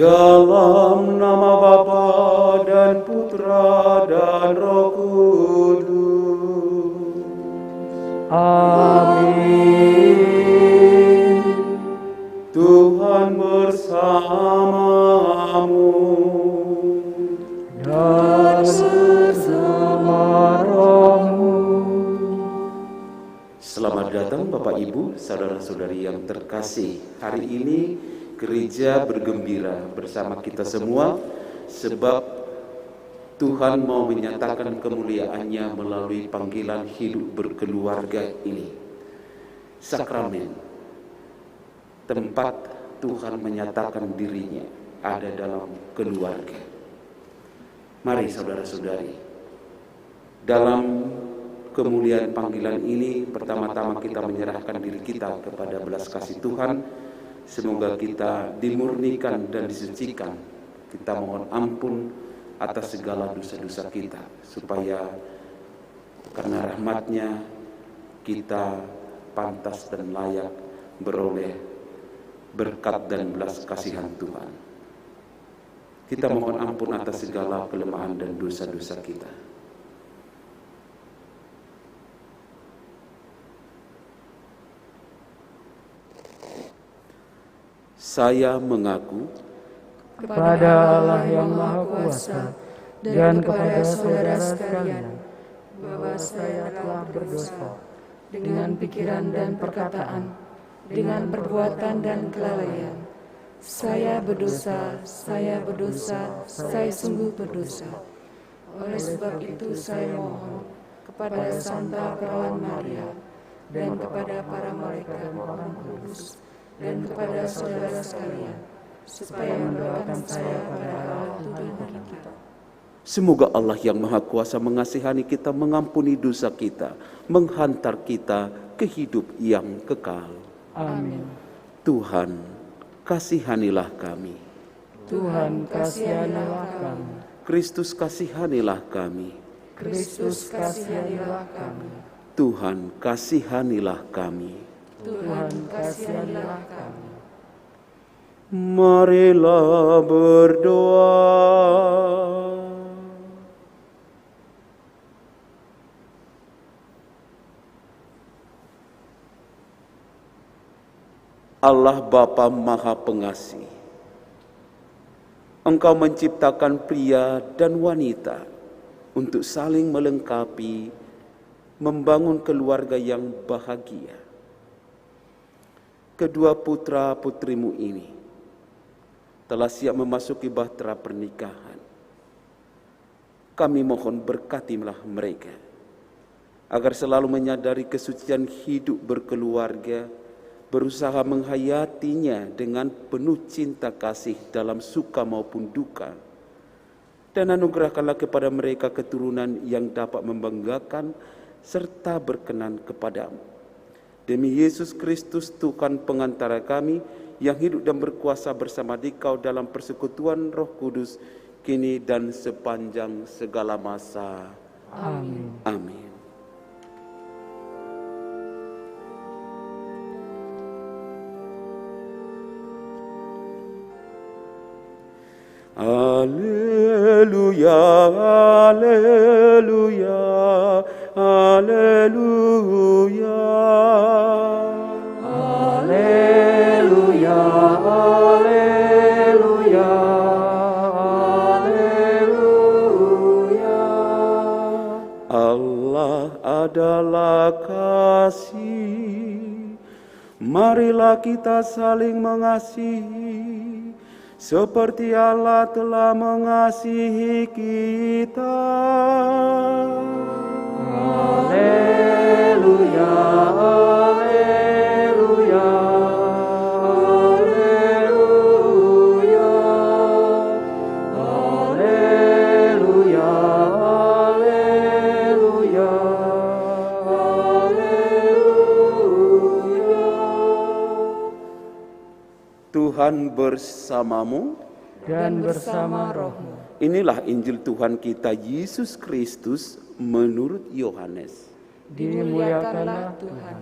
Dalam nama Bapa dan Putra dan Roh Kudus. Amin. Tuhan bersamamu. Dan bersama rohmu. Selamat datang Bapak Ibu, saudara-saudari yang terkasih. Hari ini gereja bergembira bersama kita semua sebab Tuhan mau menyatakan kemuliaan-Nya melalui panggilan hidup berkeluarga ini. Sakramen, tempat Tuhan menyatakan dirinya ada dalam keluarga. Mari saudara-saudari, dalam kemuliaan panggilan ini pertama-tama kita menyerahkan diri kita kepada belas kasih Tuhan. Semoga kita dimurnikan dan disucikan. Kita mohon ampun atas segala dosa-dosa kita, supaya karena rahmat-Nya kita pantas dan layak beroleh berkat dan belas kasihan Tuhan. Kita mohon ampun atas segala kelemahan dan dosa-dosa kita. Saya mengaku kepada Allah yang Maha Kuasa dan kepada saudara sekalian bahwa saya telah berdosa dengan pikiran dan perkataan, dengan perbuatan dan kelalaian. Saya berdosa, saya sungguh berdosa. Oleh sebab itu saya mohon kepada Santa Perawan Maria dan kepada para malaikat orang kudus dan kepada saudara sekalian, supaya mendoakan saya pada Allah Tuhan kita. semoga Allah yang Maha Kuasa mengasihani kita, mengampuni dosa kita, menghantar kita ke hidup yang kekal. Amin. Tuhan, kasihanilah kami. Tuhan, kasihanilah kami. Kristus, kasihanilah kami. Kristus, kasihanilah kami. Tuhan, kasihanilah kami. Tuhan, kasihanilah kami. Marilah berdoa. Allah Bapa Maha Pengasih, Engkau menciptakan pria dan wanita untuk saling melengkapi, membangun keluarga yang bahagia. Kedua putra putrimu ini telah siap memasuki bahtera pernikahan. Kami mohon berkatilah mereka, agar selalu menyadari kesucian hidup berkeluarga, berusaha menghayatinya dengan penuh cinta kasih dalam suka maupun duka. Dan anugerahkanlah kepada mereka keturunan yang dapat membanggakan serta berkenan kepadamu. Demi Yesus Kristus Tuhan pengantara kami, yang hidup dan berkuasa bersama Dikau dalam persekutuan Roh Kudus, kini dan sepanjang segala masa. Amin. Amin. Haleluya, haleluya, haleluya. Haleluya, haleluya, haleluya. Allah adalah kasih. Marilah kita saling mengasihi, seperti Allah telah mengasihi kita. Haleluya, haleluya, haleluya, haleluya, haleluya, haleluya. Tuhan bersamamu Dan bersama rohmu. Inilah Injil Tuhan kita Yesus Kristus menurut Yohanes. Dimuliakanlah Tuhan.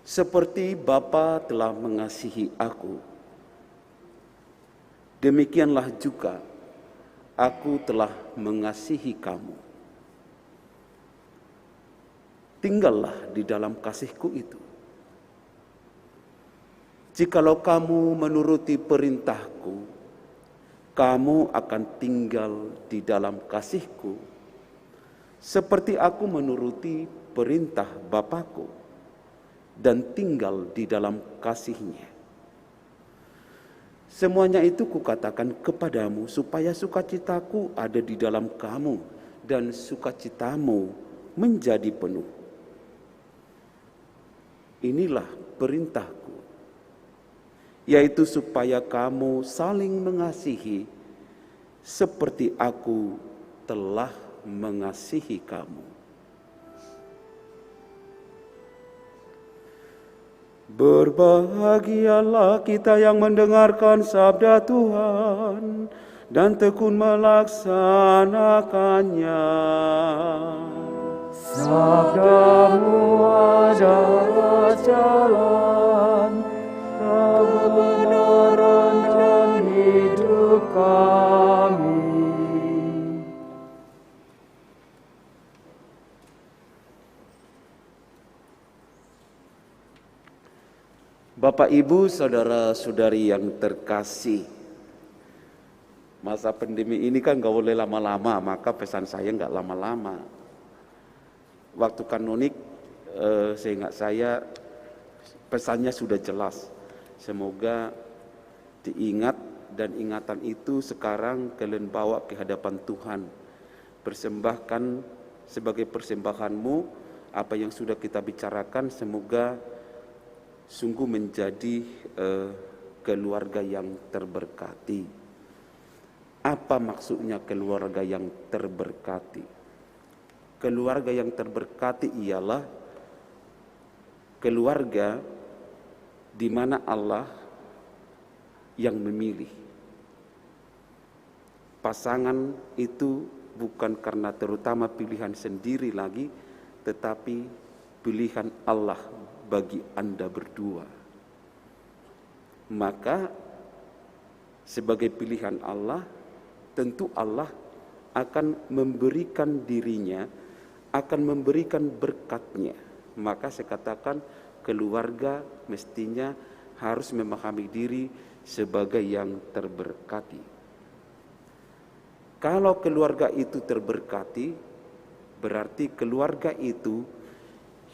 Seperti Bapa telah mengasihi aku, demikianlah juga aku telah mengasihi kamu. Tinggallah di dalam kasihku itu. Jikalau kamu menuruti perintahku, kamu akan tinggal di dalam kasihku, seperti aku menuruti perintah Bapakku dan tinggal di dalam kasihnya. Semuanya itu kukatakan kepadamu supaya sukacitaku ada di dalam kamu dan sukacitamu menjadi penuh. Inilah perintahku, yaitu supaya kamu saling mengasihi seperti aku telah mengasihi kamu. Berbahagialah kita yang mendengarkan sabda Tuhan dan tekun melaksanakannya. Sabdamu adalah jalan, kebenaran dan hidup kami. Bapak, Ibu, saudara-saudari yang terkasih, masa pandemi ini kan gak boleh lama-lama, maka pesan saya gak lama-lama. Waktu kanonik, seingat saya, pesannya sudah jelas. Semoga diingat dan ingatan itu sekarang kalian bawa ke hadapan Tuhan. Persembahkan sebagai persembahanmu apa yang sudah kita bicarakan, semoga sungguh menjadi keluarga yang terberkati. Apa maksudnya keluarga yang terberkati? Keluarga yang terberkati ialah keluarga di mana Allah yang memilih. Pasangan itu bukan karena terutama pilihan sendiri lagi, tetapi pilihan Allah bagi Anda berdua. Maka sebagai pilihan Allah, tentu Allah akan memberikan dirinya, akan memberikan berkatnya. Maka saya katakan keluarga mestinya harus memahami diri sebagai yang terberkati. Kalau keluarga itu terberkati, berarti keluarga itu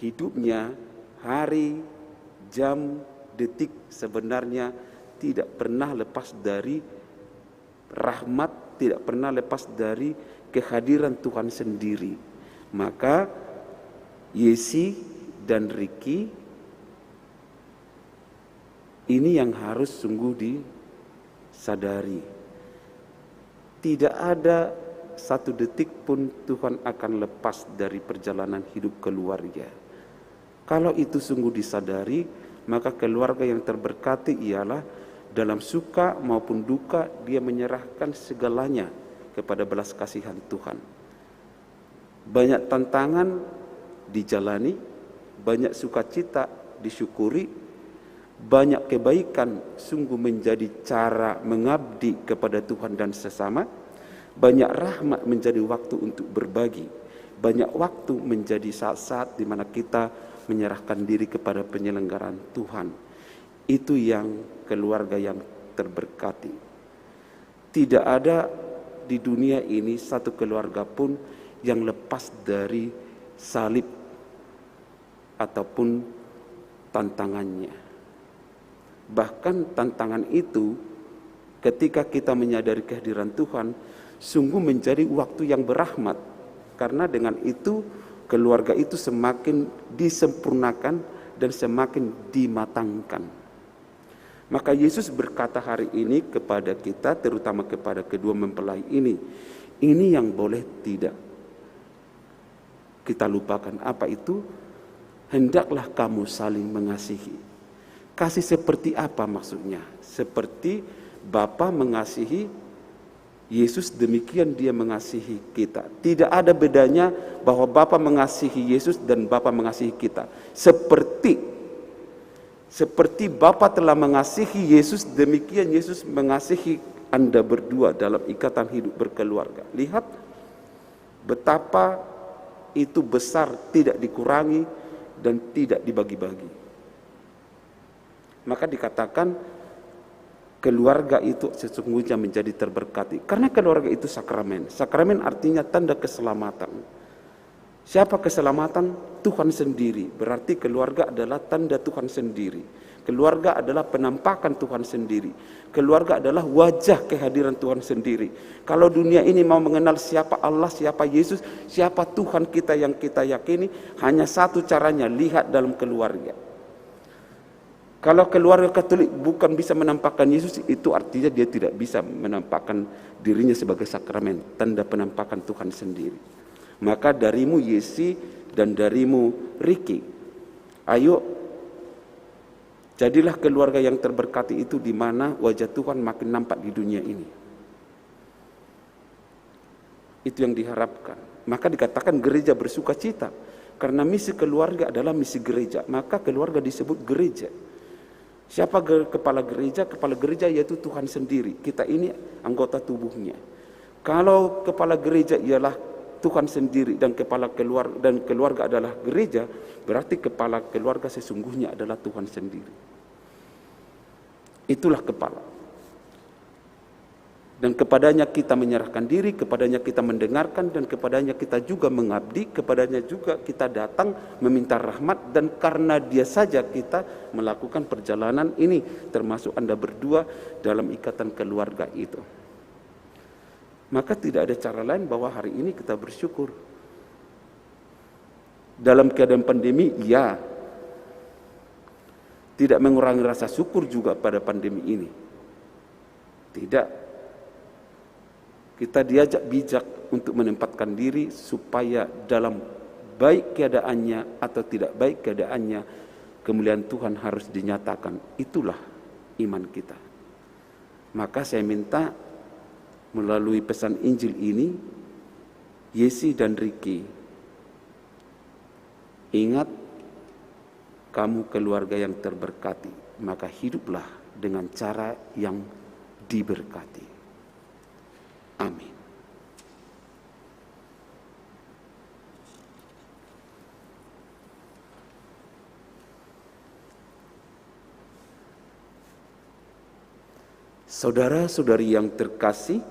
hidupnya hari, jam, detik sebenarnya tidak pernah lepas dari rahmat, tidak pernah lepas dari kehadiran Tuhan sendiri. Maka Yesi dan Ricky ini yang harus sungguh disadari. Tidak ada satu detik pun Tuhan akan lepas dari perjalanan hidup keluarga. Kalau itu sungguh disadari, maka keluarga yang terberkati ialah dalam suka maupun duka dia menyerahkan segalanya kepada belas kasihan Tuhan. Banyak tantangan dijalani, banyak sukacita disyukuri, banyak kebaikan sungguh menjadi cara mengabdi kepada Tuhan dan sesama, banyak rahmat menjadi waktu untuk berbagi, banyak waktu menjadi saat-saat di mana kita menyerahkan diri kepada penyelenggaraan Tuhan. Itu yang keluarga yang terberkati. Tidak ada di dunia ini satu keluarga pun yang lepas dari salib ataupun tantangannya. Bahkan tantangan itu ketika kita menyadari kehadiran Tuhan sungguh menjadi waktu yang berahmat, karena dengan itu keluarga itu semakin disempurnakan dan semakin dimatangkan. Maka Yesus berkata hari ini kepada kita, terutama kepada kedua mempelai ini yang boleh tidak kita lupakan. Apa itu? Hendaklah kamu saling mengasihi. Kasih seperti apa maksudnya? Seperti Bapa mengasihi Yesus, demikian dia mengasihi kita. Tidak ada bedanya bahwa Bapa mengasihi Yesus dan Bapa mengasihi kita. Seperti Seperti Bapa telah mengasihi Yesus, demikian Yesus mengasihi Anda berdua dalam ikatan hidup berkeluarga. Lihat betapa itu besar, tidak dikurangi dan tidak dibagi-bagi. Maka dikatakan keluarga itu sesungguhnya menjadi terberkati. Karena keluarga itu sakramen. Sakramen artinya tanda keselamatan. Siapa keselamatan? Tuhan sendiri. Berarti keluarga adalah tanda Tuhan sendiri. Keluarga adalah penampakan Tuhan sendiri. Keluarga adalah wajah kehadiran Tuhan sendiri. Kalau dunia ini mau mengenal siapa Allah, siapa Yesus, siapa Tuhan kita yang kita yakini, hanya satu caranya, lihat dalam keluarga. Kalau keluarga Katolik bukan bisa menampakkan Yesus, itu artinya dia tidak bisa menampakkan dirinya sebagai sakramen, tanda penampakan Tuhan sendiri. Maka darimu Yesi dan darimu Riki, ayo jadilah keluarga yang terberkati itu, di mana wajah Tuhan makin nampak di dunia ini. Itu yang diharapkan. Maka dikatakan gereja bersuka cita, karena misi keluarga adalah misi gereja. Maka keluarga disebut gereja. Siapa kepala gereja? Kepala gereja yaitu Tuhan sendiri. Kita ini anggota tubuhnya. Kalau kepala gereja ialah Tuhan sendiri dan keluarga adalah gereja, berarti kepala keluarga sesungguhnya adalah Tuhan sendiri. Itulah kepala. Dan kepadanya kita menyerahkan diri, kepadanya kita mendengarkan, dan kepadanya kita juga mengabdi, kepadanya juga kita datang meminta rahmat, dan karena dia saja kita melakukan perjalanan ini, termasuk Anda berdua dalam ikatan keluarga itu. Maka tidak ada cara lain bahwa hari ini kita bersyukur. Dalam keadaan pandemi, ya, tidak mengurangi rasa syukur juga pada pandemi ini. Tidak. Kita diajak bijak untuk menempatkan diri supaya dalam baik keadaannya atau tidak baik keadaannya, kemuliaan Tuhan harus dinyatakan. Itulah iman kita. Maka saya minta melalui pesan Injil ini, Yesi dan Riki, ingat kamu keluarga yang terberkati, maka hiduplah dengan cara yang diberkati. Amin. Saudara-saudari yang terkasih,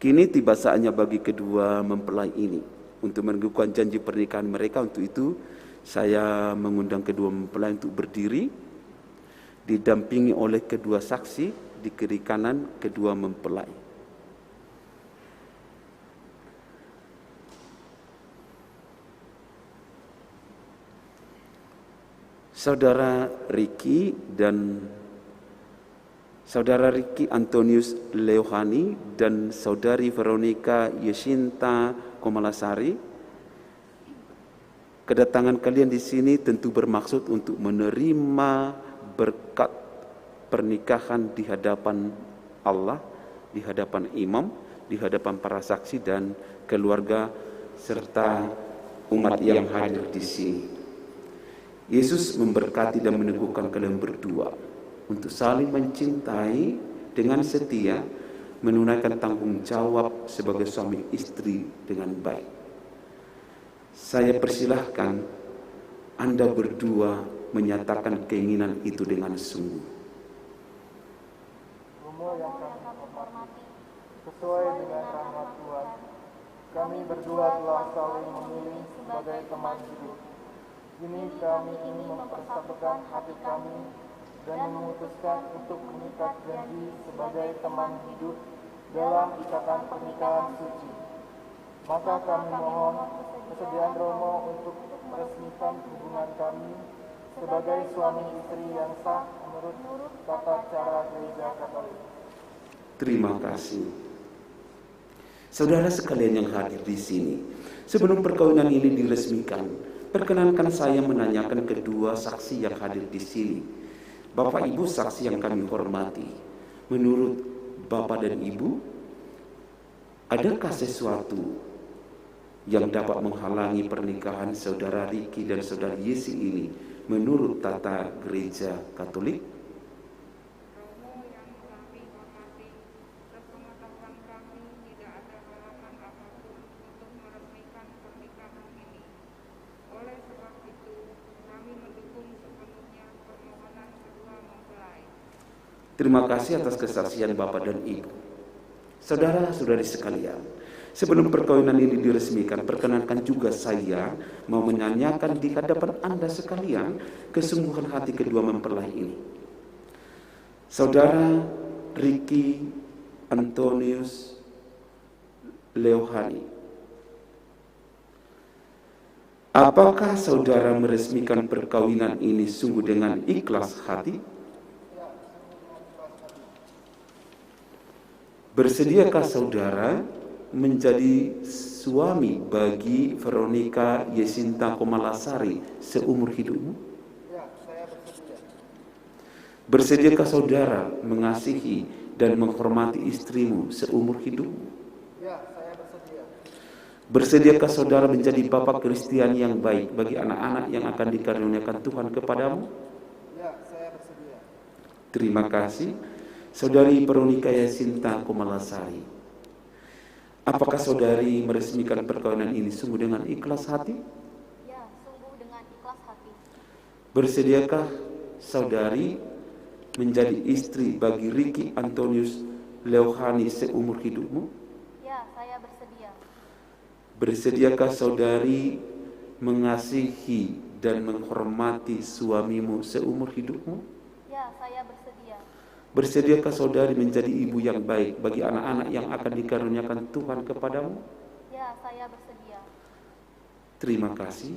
kini tiba saatnya bagi kedua mempelai ini untuk meneguhkan janji pernikahan mereka. Untuk itu, saya mengundang kedua mempelai untuk berdiri, didampingi oleh kedua saksi di kiri kanan kedua mempelai. Saudara Riki Antonius Leohani dan Saudari Veronica Yesinta Komalasari. Kedatangan kalian di sini tentu bermaksud untuk menerima berkat pernikahan di hadapan Allah, di hadapan imam, di hadapan para saksi dan keluarga serta umat yang hadir di sini. Yesus memberkati dan meneguhkan kalian berdua untuk saling mencintai dengan setia, menunaikan tanggung jawab sebagai suami istri dengan baik. Saya persilahkan Anda berdua menyatakan keinginan itu dengan sungguh. Romo yang kami hormati, sesuai dengan rahmat Tuhan, kami berdua telah saling memilih sebagai teman hidup. Kini kami ingin mempersatukan hati kami dan memutuskan untuk mengikat janji sebagai teman hidup dalam ikatan pernikahan suci. Maka kami mohon kesediaan Romo untuk meresmikan hubungan kami sebagai suami istri yang sah menurut tata cara Gereja Katolik. Terima kasih. Saudara sekalian yang hadir di sini, sebelum perkawinan ini diresmikan, perkenankan saya menanyakan kedua saksi yang hadir di sini. Bapak Ibu saksi yang kami hormati, menurut Bapak dan Ibu, adakah sesuatu yang dapat menghalangi pernikahan saudara Riki dan saudari Yesi ini menurut tata gereja Katolik. Romo yang kami hormati, sepengetahuan kami tidak ada halangan apapun untuk meresmikan pernikahan ini. Oleh sebab itu, kami mendukung sepenuhnya permohonan kedua mempelai. Terima kasih atas kesaksian Bapak dan Ibu. Saudara-saudari sekalian, sebelum perkawinan ini diresmikan, perkenankan juga saya mau menyanyikan di hadapan Anda sekalian kesungguhan hati kedua mempelai ini. Saudara Ricky Antonius Leohani, apakah saudara meresmikan perkawinan ini sungguh dengan ikhlas hati? Bersediakah saudara menjadi suami bagi Veronica Yesinta Komalasari seumur hidupmu? Ya, saya bersedia. Bersediakah saudara mengasihi dan menghormati istrimu seumur hidupmu? Ya, saya bersedia. Bersediakah saudara menjadi bapak Kristiani yang baik bagi anak-anak yang akan dikaruniakan Tuhan kepadamu? Ya, saya bersedia. Terima kasih. Saudari Veronica Yesinta Komalasari, apakah saudari meresmikan perkawinan ini sungguh dengan ikhlas hati? Ya, sungguh dengan ikhlas hati. Bersediakah saudari menjadi istri bagi Ricky Antonius Leohani seumur hidupmu? Ya, saya bersedia. Bersediakah saudari mengasihi dan menghormati suamimu seumur hidupmu? Ya, saya bersedia. Bersediakah saudari menjadi ibu yang baik bagi anak-anak yang akan dikaruniakan Tuhan kepadamu? Ya, saya bersedia. Terima kasih.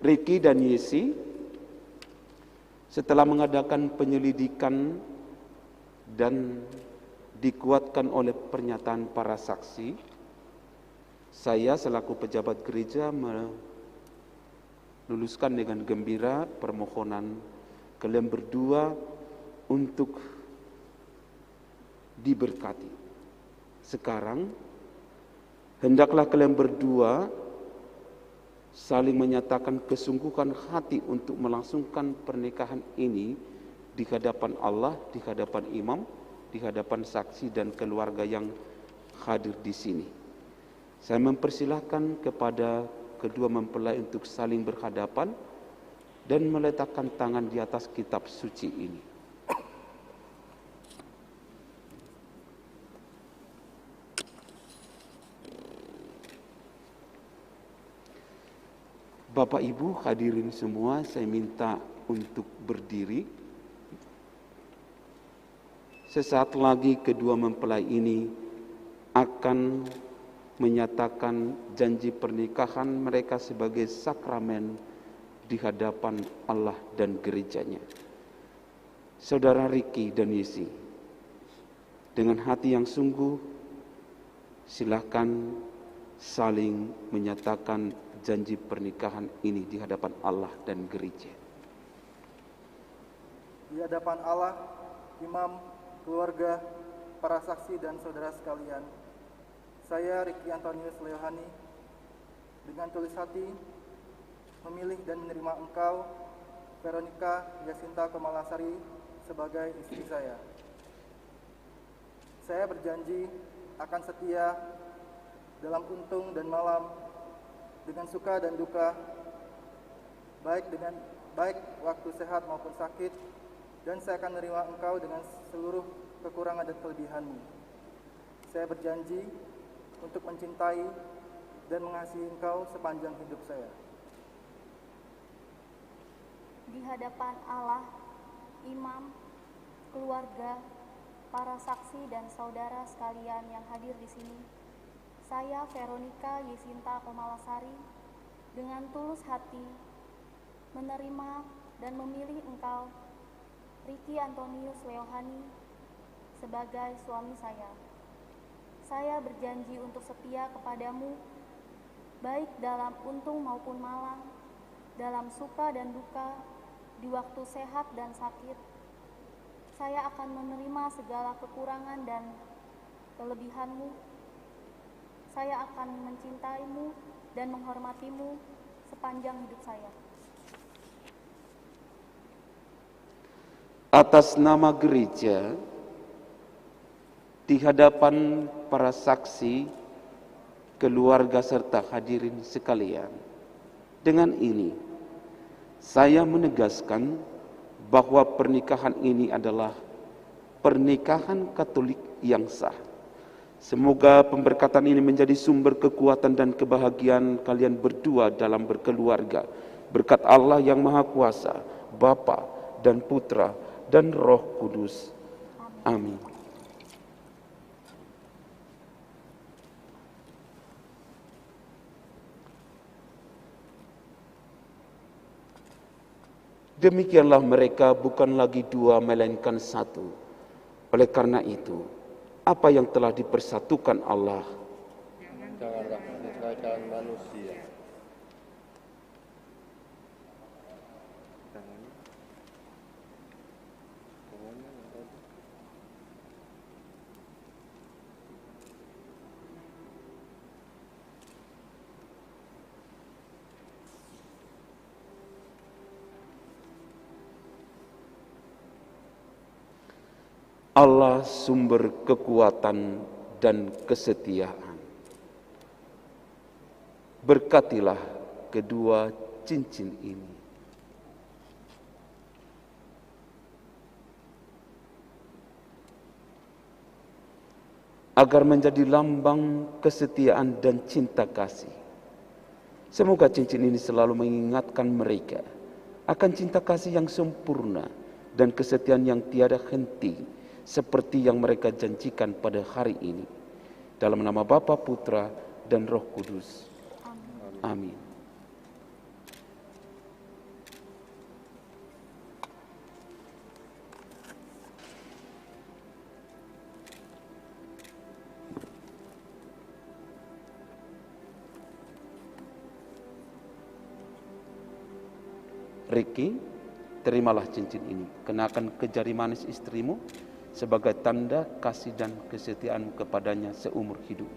Ricky dan Yesi setelah mengadakan penyelidikan dan dikuatkan oleh pernyataan para saksi, saya selaku pejabat gereja meluluskan dengan gembira permohonan kalian berdua untuk diberkati. Sekarang hendaklah kalian berdua saling menyatakan kesungguhan hati untuk melangsungkan pernikahan ini di hadapan Allah, di hadapan imam, di hadapan saksi dan keluarga yang hadir di sini. Saya mempersilahkan kepada kedua mempelai untuk saling berhadapan dan meletakkan tangan di atas kitab suci ini. Bapak Ibu hadirin semua, saya minta untuk berdiri. Sesaat lagi kedua mempelai ini akan menyatakan janji pernikahan mereka sebagai sakramen di hadapan Allah dan gerejanya. Saudara Ricky dan Yesi, dengan hati yang sungguh, silakan saling menyatakan janji pernikahan ini di hadapan Allah dan gereja. Di hadapan Allah, imam, keluarga, para saksi dan saudara sekalian, saya Ricky Antonius Leohani dengan tulus hati memilih dan menerima engkau, Veronica Yesinta Komalasari, sebagai istri saya. Saya berjanji akan setia dalam untung dan malam, dengan suka dan duka, baik waktu sehat maupun sakit, dan saya akan menerima engkau dengan seluruh kekurangan dan kelebihanmu. Saya berjanji untuk mencintai dan mengasihi engkau sepanjang hidup saya. Di hadapan Allah, imam, keluarga, para saksi dan saudara sekalian yang hadir di sini, saya Veronica Yesinta Komalasari dengan tulus hati menerima dan memilih engkau, Ricky Antonius Leohani, sebagai suami saya. Saya berjanji untuk setia kepadamu, baik dalam untung maupun malang, dalam suka dan duka, di waktu sehat dan sakit. Saya akan menerima segala kekurangan dan kelebihanmu. Saya akan mencintaimu dan menghormatimu sepanjang hidup saya. Atas nama gereja, di hadapan para saksi, keluarga serta hadirin sekalian, dengan ini saya menegaskan bahwa pernikahan ini adalah pernikahan Katolik yang sah. Semoga pemberkatan ini menjadi sumber kekuatan dan kebahagiaan kalian berdua dalam berkeluarga. Berkat Allah yang Maha Kuasa, Bapa dan Putra dan Roh Kudus. Amin. Demikianlah mereka bukan lagi dua melainkan satu. Oleh karena itu, apa yang telah dipersatukan Allah, Janganlah diserahkan manusia. Allah sumber kekuatan dan kesetiaan. Berkatilah kedua cincin ini. Agar menjadi lambang kesetiaan dan cinta kasih. Semoga cincin ini selalu mengingatkan mereka akan cinta kasih yang sempurna dan kesetiaan yang tiada henti, seperti yang mereka janjikan pada hari ini. Dalam nama Bapa, Putra, dan Roh Kudus. Amin. Ricky, terimalah cincin ini, kenakan ke jari manis istrimu sebagai tanda kasih dan kesetiaanmu kepadanya seumur hidup.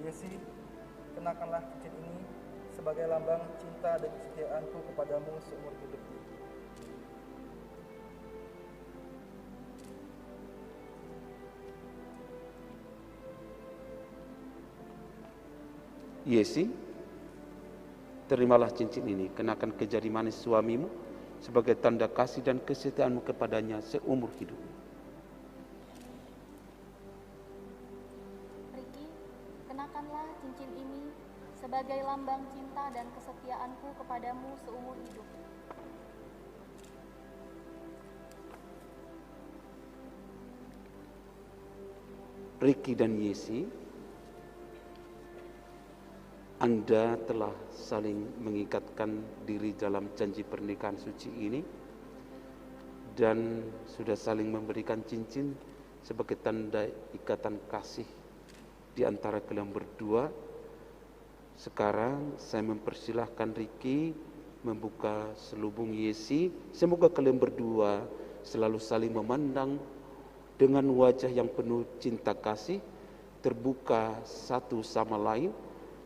Yesi, kenakanlah cincin ini sebagai lambang cinta dan kesetiaanku kepadamu seumur hidupku. Yesi, terimalah cincin ini, kenakan ke jari manis suamimu sebagai tanda kasih dan kesetiaanmu kepadanya seumur hidup. Ricky, kenakanlah cincin ini sebagai lambang cinta dan kesetiaanku kepadamu seumur hidup. Ricky dan Yesi, Anda telah saling mengikatkan diri dalam janji pernikahan suci ini dan sudah saling memberikan cincin sebagai tanda ikatan kasih di antara kalian berdua. Sekarang saya mempersilahkan Ricky membuka selubung Yesi. Semoga kalian berdua selalu saling memandang dengan wajah yang penuh cinta kasih, terbuka satu sama lain,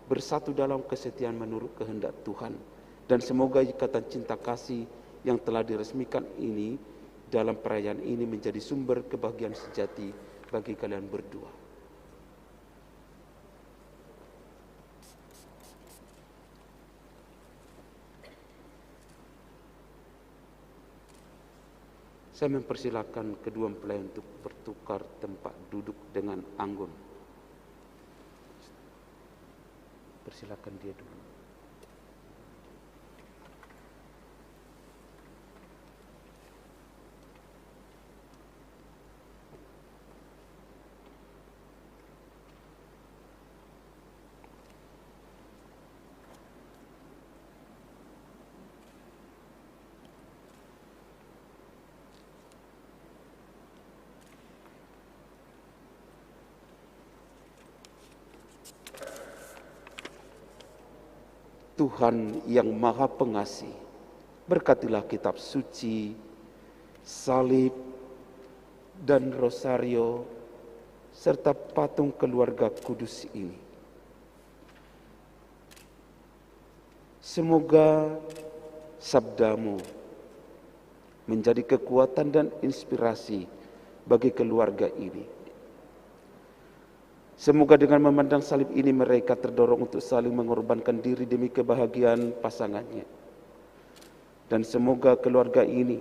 bersatu dalam kesetiaan menurut kehendak Tuhan. Dan semoga ikatan cinta kasih yang telah diresmikan ini dalam perayaan ini menjadi sumber kebahagiaan sejati bagi kalian berdua. Saya mempersilakan kedua mempelai untuk bertukar tempat duduk dengan anggun. Persilakan dia dulu. Tuhan yang Maha Pengasih, berkatilah kitab suci, salib, dan rosario, serta patung keluarga kudus ini. Semoga sabdamu menjadi kekuatan dan inspirasi bagi keluarga ini. Semoga dengan memandang salib ini mereka terdorong untuk saling mengorbankan diri demi kebahagiaan pasangannya. Dan semoga keluarga ini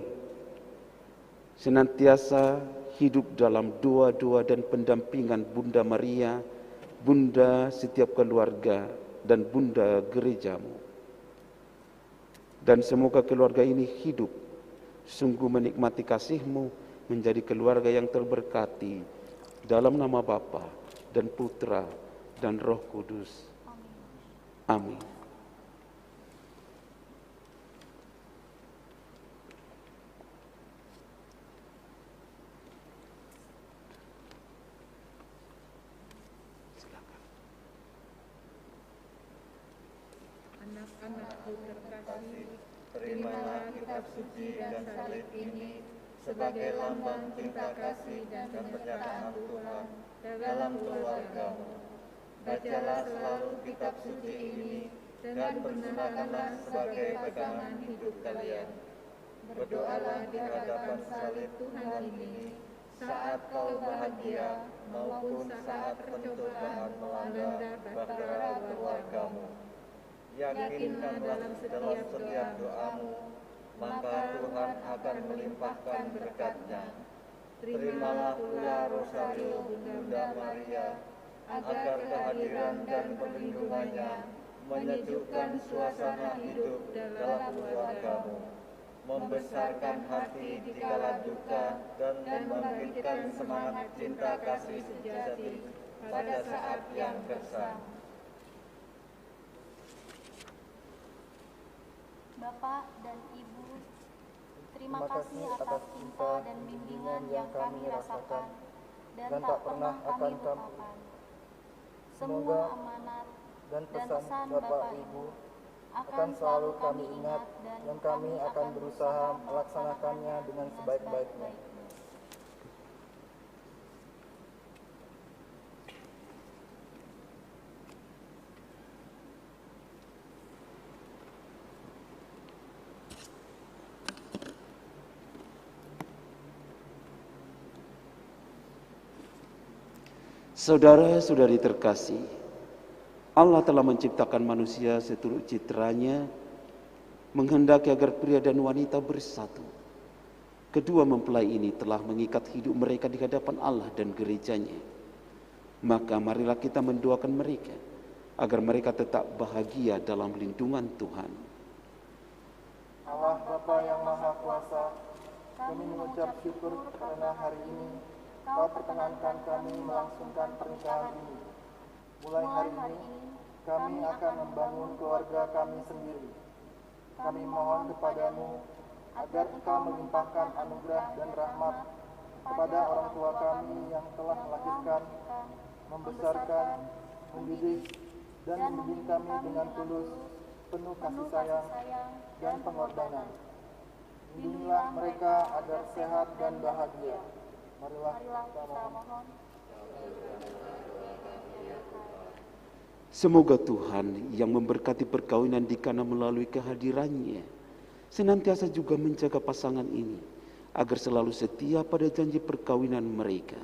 senantiasa hidup dalam doa-doa dan pendampingan Bunda Maria, Bunda setiap keluarga, dan Bunda gerejamu. Dan semoga keluarga ini hidup sungguh menikmati kasih-Mu, menjadi keluarga yang terberkati dalam nama Bapa dan Putra dan Roh Kudus. Amin. Anak-anakku terkasih, terimalah kitab suci dan salib ini sebagai lambang cinta kasih dan penyertaan Tuhan dalam keluargamu. Bacalah selalu kitab suci ini dan pergunakanlah sebagai pegangan hidup kalian. Berdoalah di hadapan salib Tuhan ini saat kau bahagia maupun saat percobaan melanda bahtera keluargamu. Yakinlah dalam setiap doamu, maka Tuhan akan melimpahkan berkat-Nya. Terimalah pula rosario Bunda Maria, agar kehadiran dan perlindungannya menyejukkan suasana hidup dalam keluargamu, membesarkan hati di kala duka, dan membangkitkan semangat cinta kasih sejati pada saat yang gersang. Bapak dan Ibu, terima kasih atas cinta dan bimbingan yang kami rasakan dan tak pernah kami lupakan. Semua amanat dan pesan Bapak Ibu akan selalu kami ingat dan kami akan berusaha melaksanakannya dengan sebaik-baiknya. Saudara-saudari terkasih, Allah telah menciptakan manusia seturut citranya, menghendaki agar pria dan wanita bersatu. Kedua mempelai ini telah mengikat hidup mereka di hadapan Allah dan gerejanya. Maka marilah kita mendoakan mereka, agar mereka tetap bahagia dalam lindungan Tuhan. Allah Bapa yang Maha Kuasa, kami mengucap syukur karena hari ini Kau perkenankan kami melangsungkan pernikahan ini. Mulai hari ini, kami akan membangun keluarga kami sendiri. Kami mohon kepadamu agar Engkau melimpahkan anugerah dan rahmat kepada orang tua kami yang telah melahirkan, membesarkan, mendidik, dan membimbing kami dengan tulus, penuh kasih sayang dan pengorbanan. Lindungilah mereka agar sehat dan bahagia. Marilah kita mohon. Semoga Tuhan yang memberkati perkawinan di Kana melalui kehadirannya senantiasa juga menjaga pasangan ini agar selalu setia pada janji perkawinan mereka.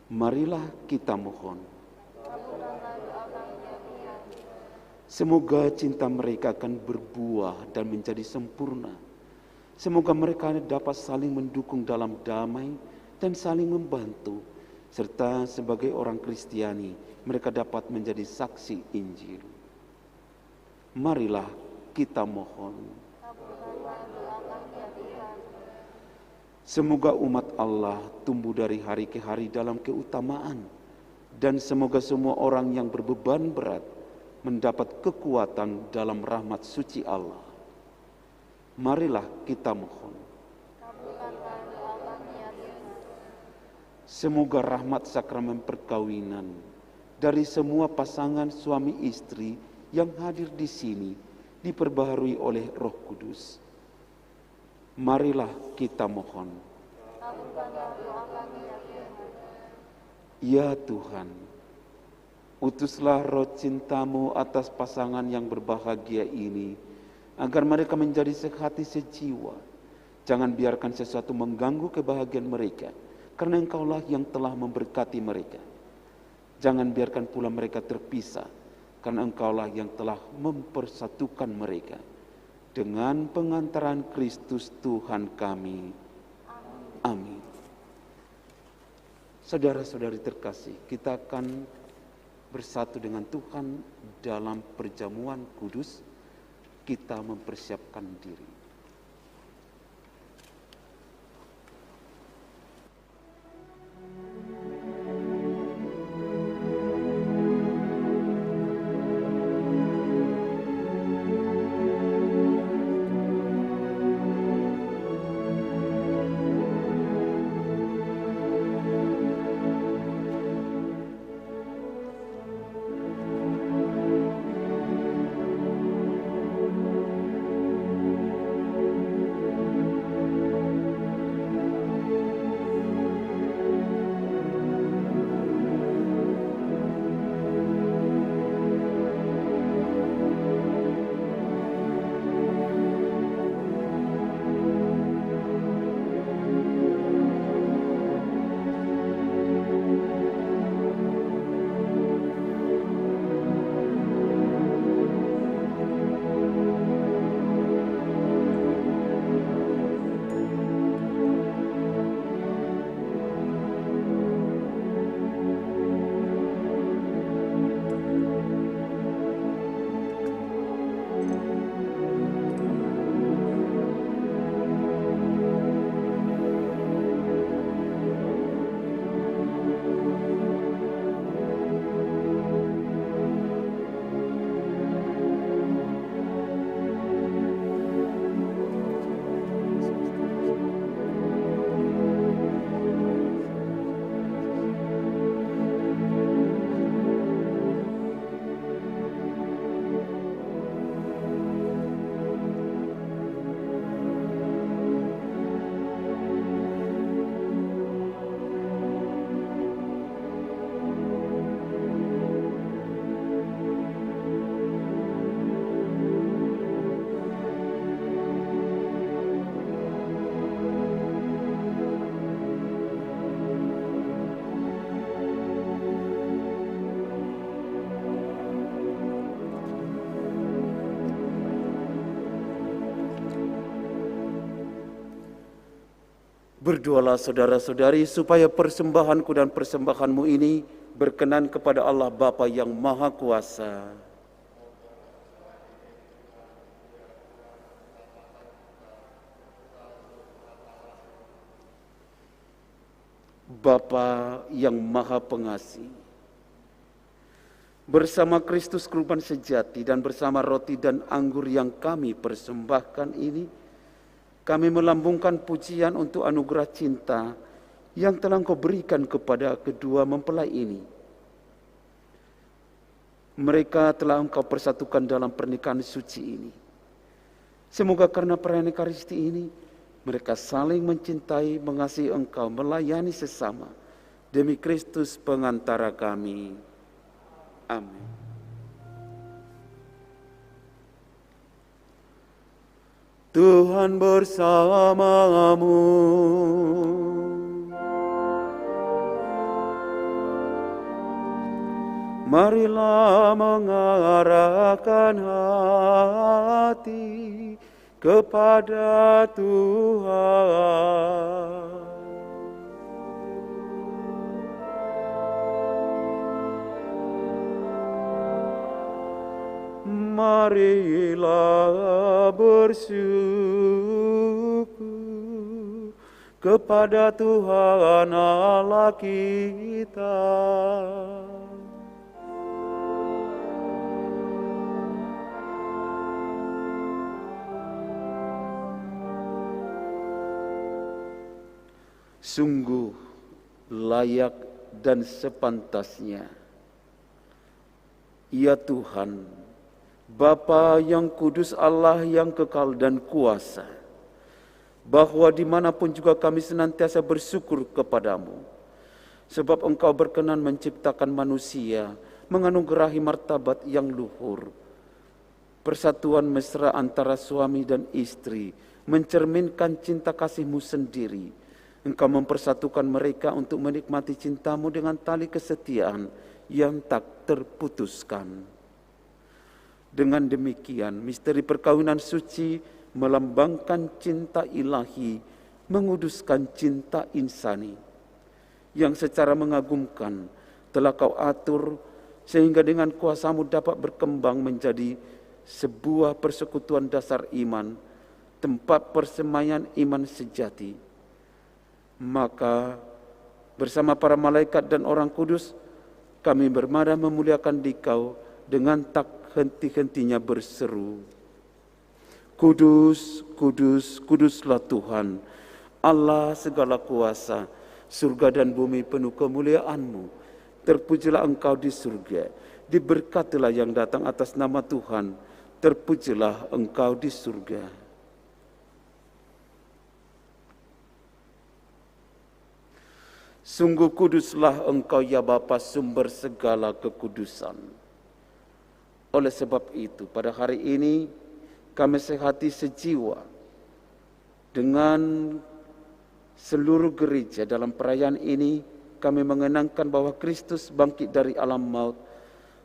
Marilah kita mohon. Semoga cinta mereka akan berbuah dan menjadi sempurna. Semoga mereka dapat saling mendukung dalam damai dan saling membantu, serta sebagai orang Kristiani, mereka dapat menjadi saksi Injil. Marilah kita mohon. Semoga umat Allah tumbuh dari hari ke hari dalam keutamaan, dan semoga semua orang yang berbeban berat mendapat kekuatan dalam rahmat suci Allah. Marilah kita mohon. Semoga rahmat sakramen perkawinan dari semua pasangan suami istri yang hadir di sini diperbaharui oleh Roh Kudus. Marilah kita mohon. Ya Tuhan, utuslah roh cinta-Mu atas pasangan yang berbahagia ini, agar mereka menjadi sehati sejiwa. Jangan biarkan sesuatu mengganggu kebahagiaan mereka, karena Engkaulah yang telah memberkati mereka. Jangan biarkan pula mereka terpisah, karena Engkaulah yang telah mempersatukan mereka. Dengan pengantaran Kristus Tuhan kami. Amin. Saudara-saudari terkasih, kita akan bersatu dengan Tuhan dalam perjamuan kudus. Kita mempersiapkan diri. Berdoalah saudara-saudari supaya persembahanku dan persembahanmu ini berkenan kepada Allah Bapa yang Maha Kuasa. Bapa yang Maha Pengasih, bersama Kristus kurban sejati dan bersama roti dan anggur yang kami persembahkan ini, kami melambungkan pujian untuk anugerah cinta yang telah Engkau berikan kepada kedua mempelai ini. Mereka telah Engkau persatukan dalam pernikahan suci ini. Semoga karena perayaan Ekaristi ini, mereka saling mencintai, mengasihi Engkau, melayani sesama. Demi Kristus pengantara kami. Amin. Tuhan bersamamu. Marilah mengarahkan hati kepada Tuhan. Marilah bersyukur kepada Tuhan Allah kita. Sungguh layak dan sepantasnya, ya Tuhan, Bapa yang kudus, Allah yang kekal dan kuasa, bahwa dimanapun juga kami senantiasa bersyukur kepadamu, sebab Engkau berkenan menciptakan manusia, menganugerahi martabat yang luhur, persatuan mesra antara suami dan istri, mencerminkan cinta kasih-Mu sendiri. Engkau mempersatukan mereka untuk menikmati cinta-Mu dengan tali kesetiaan yang tak terputuskan. Dengan demikian, misteri perkawinan suci melambangkan cinta ilahi, menguduskan cinta insani, yang secara mengagumkan telah Kau atur sehingga dengan kuasa-Mu dapat berkembang menjadi sebuah persekutuan dasar iman, tempat persemaian iman sejati. Maka bersama para malaikat dan orang kudus, kami bermara memuliakan Dikau dengan tak henti-hentinya berseru, Kudus, kudus, kuduslah Tuhan, Allah segala kuasa, surga dan bumi penuh kemuliaan-Mu. Terpujilah Engkau di surga, diberkatilah yang datang atas nama Tuhan, terpujilah Engkau di surga. Sungguh kuduslah Engkau ya Bapa, sumber segala kekudusan. Oleh sebab itu, pada hari ini kami sehati sejiwa dengan seluruh gereja dalam perayaan ini. Kami mengenangkan bahwa Kristus bangkit dari alam maut.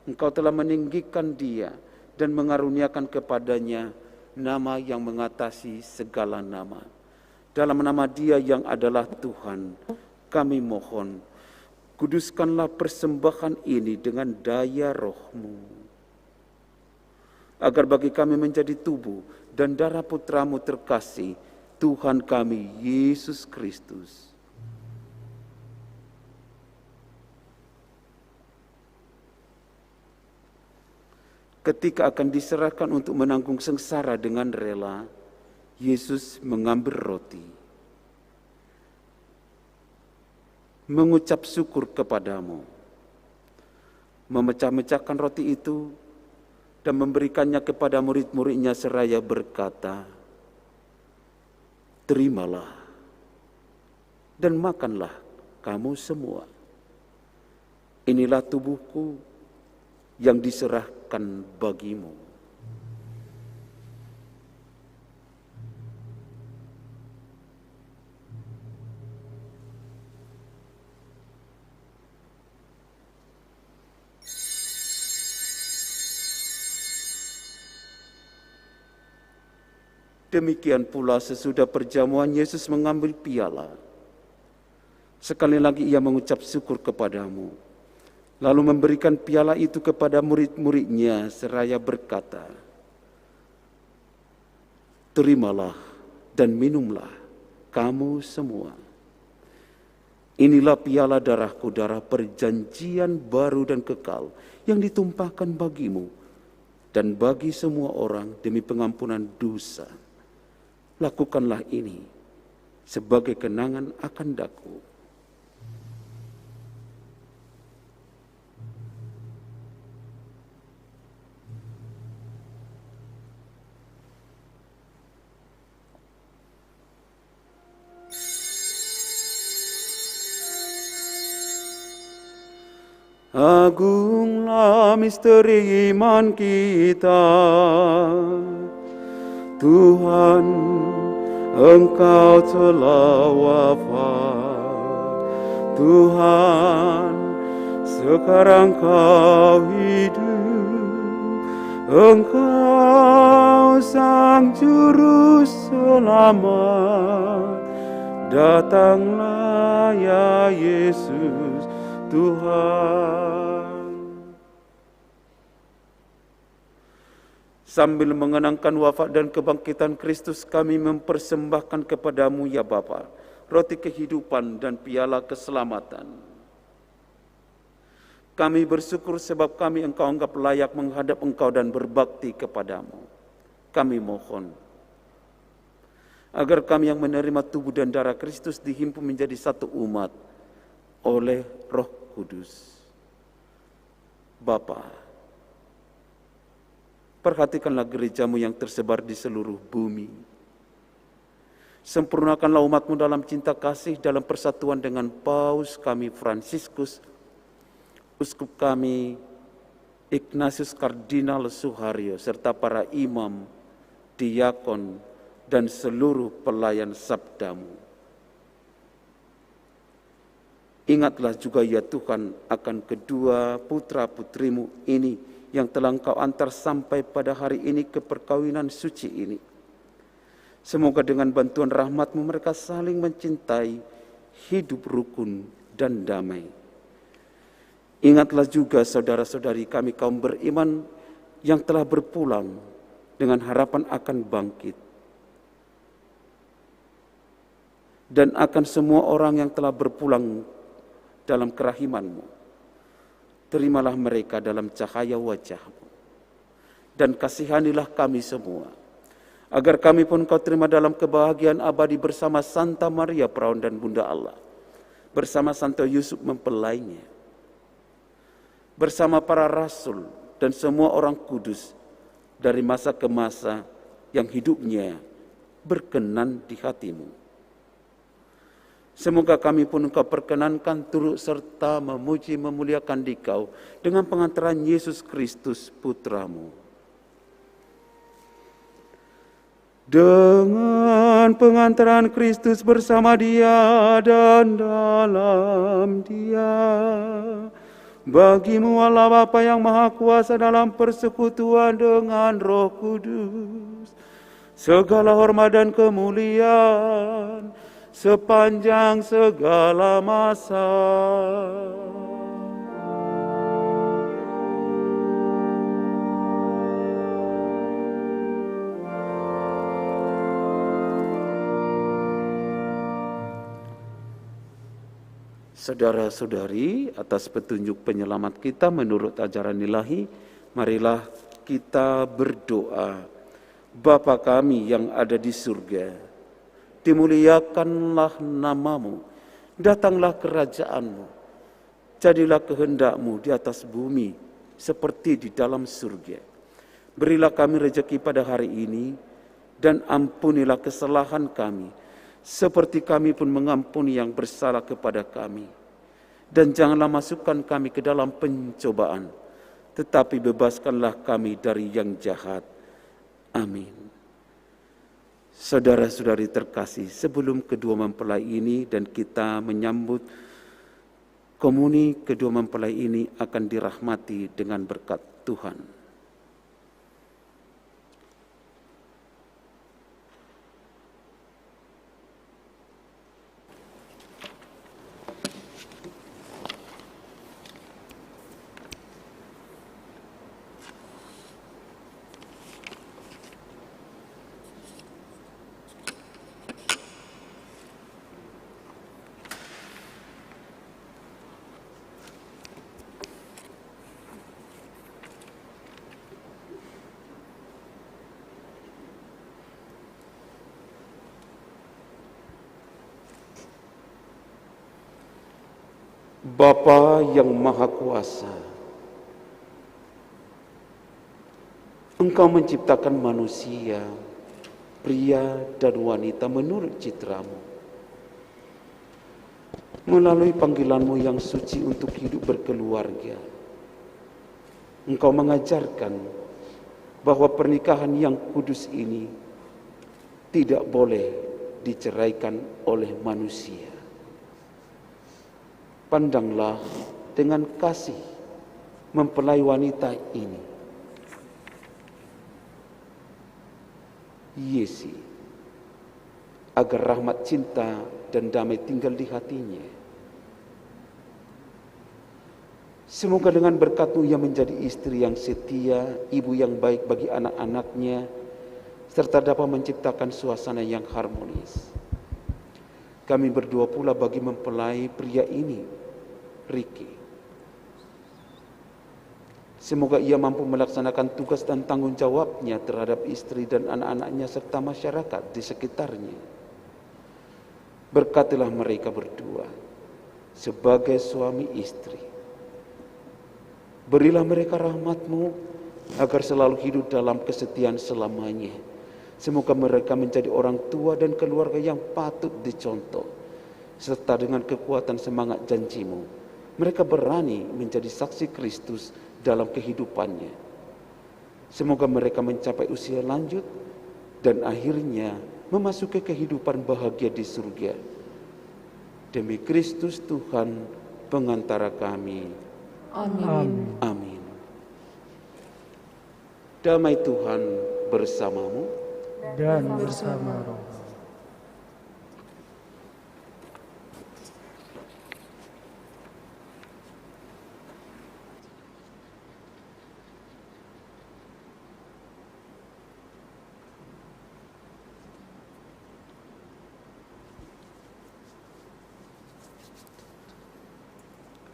Engkau telah meninggikan Dia dan mengaruniakan kepadanya nama yang mengatasi segala nama. Dalam nama Dia yang adalah Tuhan, kami mohon, kuduskanlah persembahan ini dengan daya Roh-Mu, agar bagi kami menjadi tubuh dan darah Putra-Mu terkasih, Tuhan kami Yesus Kristus. Ketika akan diserahkan untuk menanggung sengsara dengan rela, Yesus mengambil roti, mengucap syukur kepadamu, memecah-mecahkan roti itu, dan memberikannya kepada murid-muridnya seraya berkata, terimalah dan makanlah kamu semua. Inilah tubuhku yang diserahkan bagimu. Demikian pula sesudah perjamuan Yesus mengambil piala. Sekali lagi Ia mengucap syukur kepadamu, lalu memberikan piala itu kepada murid-muridnya seraya berkata, terimalah dan minumlah kamu semua. Inilah piala darahku, darah perjanjian baru dan kekal yang ditumpahkan bagimu dan bagi semua orang demi pengampunan dosa. Lakukanlah ini sebagai kenangan akan daku. Agunglah misteri iman kita, Tuhan, Engkau telah wafat. Tuhan, sekarang Kau hidup. Engkau Sang Juru Selamat. Datanglah ya Yesus Tuhan. Sambil mengenangkan wafat dan kebangkitan Kristus, kami mempersembahkan kepadamu ya Bapa, roti kehidupan dan piala keselamatan. Kami bersyukur sebab kami Engkau anggap layak menghadap Engkau dan berbakti kepadamu. Kami mohon, agar kami yang menerima tubuh dan darah Kristus dihimpun menjadi satu umat oleh Roh Kudus. Bapa, Perhatikanlah gerejamu yang tersebar di seluruh bumi. Sempurnakanlah umatmu dalam cinta kasih, dalam persatuan dengan Paus kami Fransiskus, Uskup kami Ignatius Kardinal Suharyo, serta para imam, diakon, dan seluruh pelayan sabdamu. Ingatlah juga ya Tuhan akan kedua putra-putrimu ini yang telah Engkau antar sampai pada hari ini ke perkawinan suci ini. Semoga dengan bantuan rahmat-Mu mereka saling mencintai, hidup rukun dan damai. Ingatlah juga saudara-saudari kami kaum beriman yang telah berpulang dengan harapan akan bangkit. Dan akan semua orang yang telah berpulang dalam kerahiman-Mu. Terimalah mereka dalam cahaya wajah-Mu. Dan kasihanilah kami semua, agar kami pun Kau terima dalam kebahagiaan abadi bersama Santa Maria Perawan dan Bunda Allah, bersama Santo Yusuf mempelainya, bersama para rasul dan semua orang kudus dari masa ke masa yang hidupnya berkenan di hati-Mu. Semoga kami pun Engkau perkenankan turut serta memuji memuliakan Dikau dengan pengantaran Yesus Kristus Putra-Mu. Dengan pengantaran Kristus bersama Dia dan dalam Dia, bagi-Mu Allah Bapa yang Maha Kuasa dalam persekutuan dengan Roh Kudus, segala hormat dan kemuliaan sepanjang segala masa. Saudara-saudari, atas petunjuk penyelamat kita menurut ajaran ilahi, marilah kita berdoa. Bapa kami yang ada di surga, dimuliakanlah nama-Mu, datanglah kerajaan-Mu, jadilah kehendak-Mu di atas bumi seperti di dalam surga. Berilah kami rezeki pada hari ini, dan ampunilah kesalahan kami, seperti kami pun mengampuni yang bersalah kepada kami. Dan janganlah masukkan kami ke dalam pencobaan, tetapi bebaskanlah kami dari yang jahat. Amin. Saudara-saudari terkasih, sebelum kedua mempelai ini dan kita menyambut komuni, kedua mempelai ini akan dirahmati dengan berkat Tuhan. Bapa yang Maha Kuasa, Engkau menciptakan manusia, pria dan wanita menurut citra-Mu. Melalui panggilan-Mu yang suci untuk hidup berkeluarga, Engkau mengajarkan bahwa pernikahan yang kudus ini tidak boleh diceraikan oleh manusia. Pandanglah dengan kasih mempelai wanita ini, Yesi, agar rahmat cinta dan damai tinggal di hatinya. Semoga dengan berkat-Mu ia menjadi istri yang setia, ibu yang baik bagi anak-anaknya, serta dapat menciptakan suasana yang harmonis. Kami berdoa pula bagi mempelai pria ini, Riki. Semoga ia mampu melaksanakan tugas dan tanggung jawabnya terhadap istri dan anak-anaknya serta masyarakat di sekitarnya. Berkatilah mereka berdua sebagai suami istri. Berilah mereka rahmat-Mu agar selalu hidup dalam kesetiaan selamanya. Semoga mereka menjadi orang tua dan keluarga yang patut dicontoh, serta dengan kekuatan semangat janji-Mu, mereka berani menjadi saksi Kristus dalam kehidupannya. Semoga mereka mencapai usia lanjut dan akhirnya memasuki kehidupan bahagia di surga. Demi Kristus Tuhan pengantara kami. Amin. Amin. Damai Tuhan bersamamu Dan bersama roh.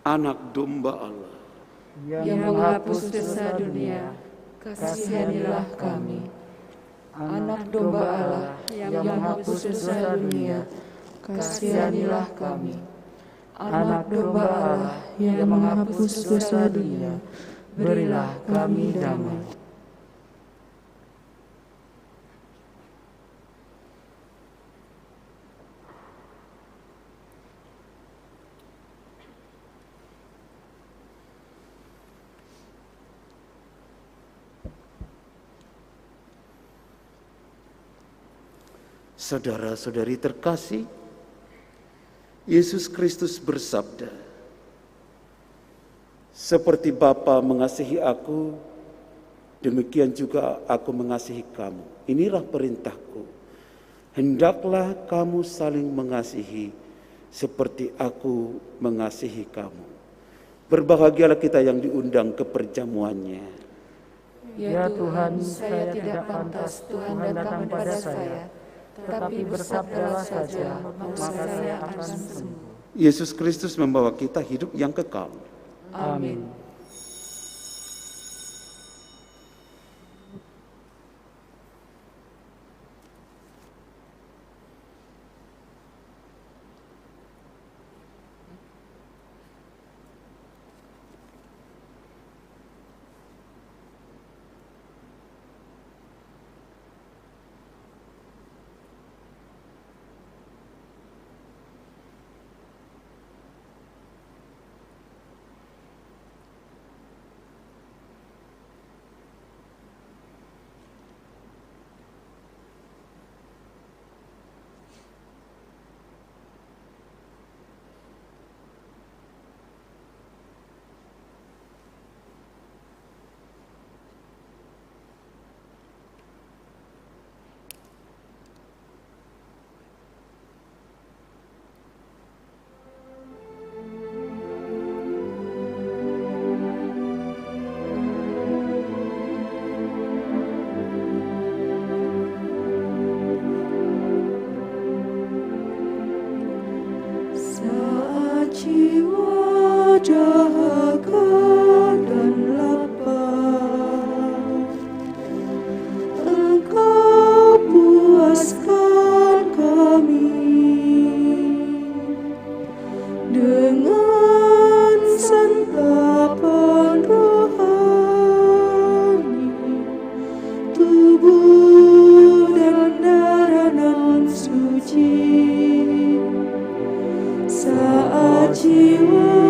Anak domba Allah Yang menghapus dosa dunia, kasihanilah kami. Anak domba Allah yang menghapus dosa dunia, kasihanilah kami. Anak domba Allah yang menghapus dosa dunia, berilah kami damai. Saudara-saudari terkasih, Yesus Kristus bersabda, "Seperti Bapa mengasihi aku, demikian juga aku mengasihi kamu. Inilah perintahku, hendaklah kamu saling mengasihi seperti aku mengasihi kamu." Berbahagialah kita yang diundang ke perjamuannya. Ya Tuhan, saya tidak pantas Tuhan datang pada saya, tetapi bersabdalah saja, maka saya akan sembuh. Yesus Kristus membawa kita hidup yang kekal. Amin. Saat jiwa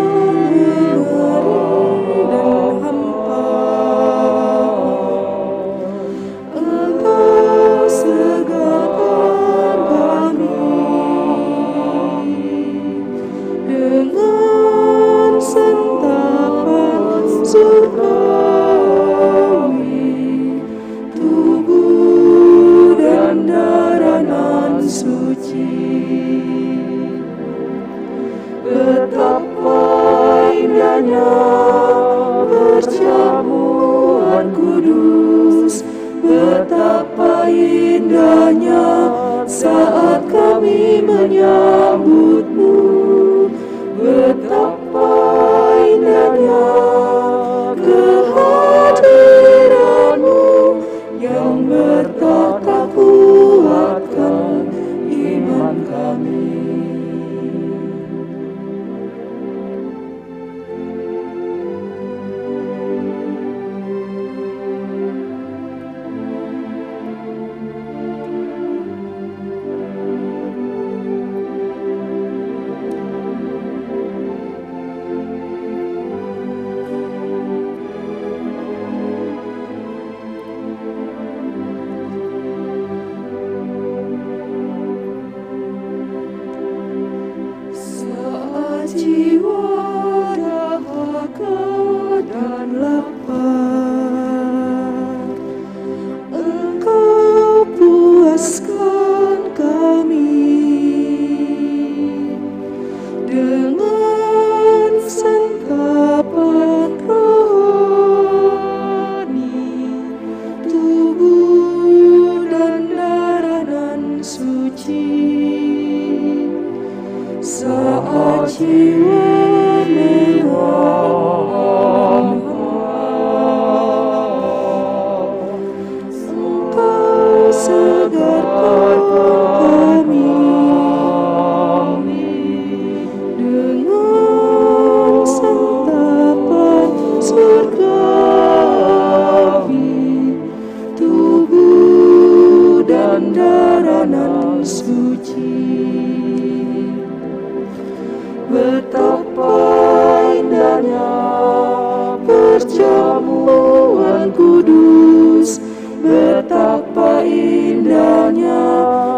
perjamuan kudus. Betapa indahnya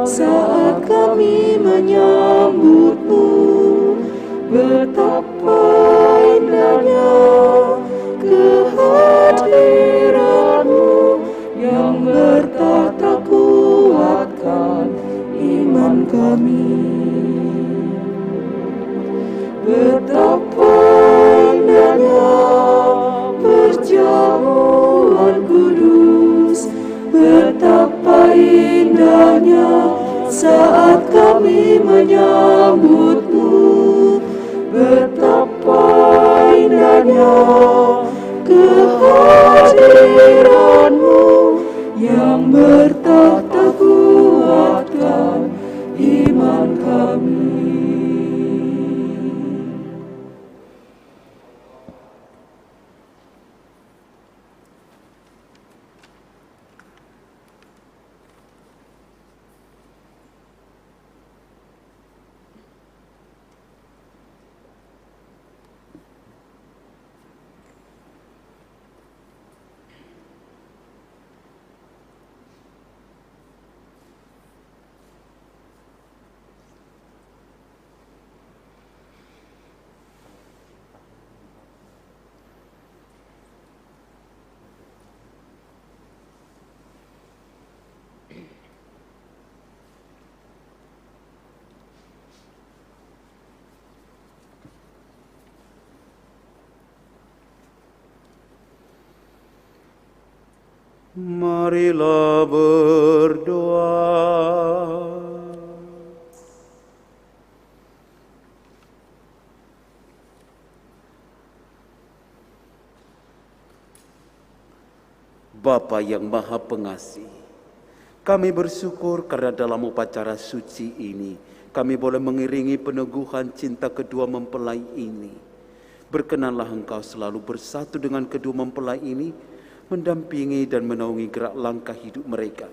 saat kami menyambutmu. Betapa indahnya kehadiranmu yang bertata kuatkan iman kami. Betapa indahnya perjamuan kudus. Betapa indahnya saat kami menyambutmu. Betapa indahnya kehadiranmu yang bertata kuatkan iman kami. Marilah berdoa. Bapa yang Maha Pengasih, kami bersyukur karena dalam upacara suci ini kami boleh mengiringi peneguhan cinta kedua mempelai ini. Berkenanlah Engkau selalu bersatu dengan kedua mempelai ini, mendampingi dan menaungi gerak langkah hidup mereka.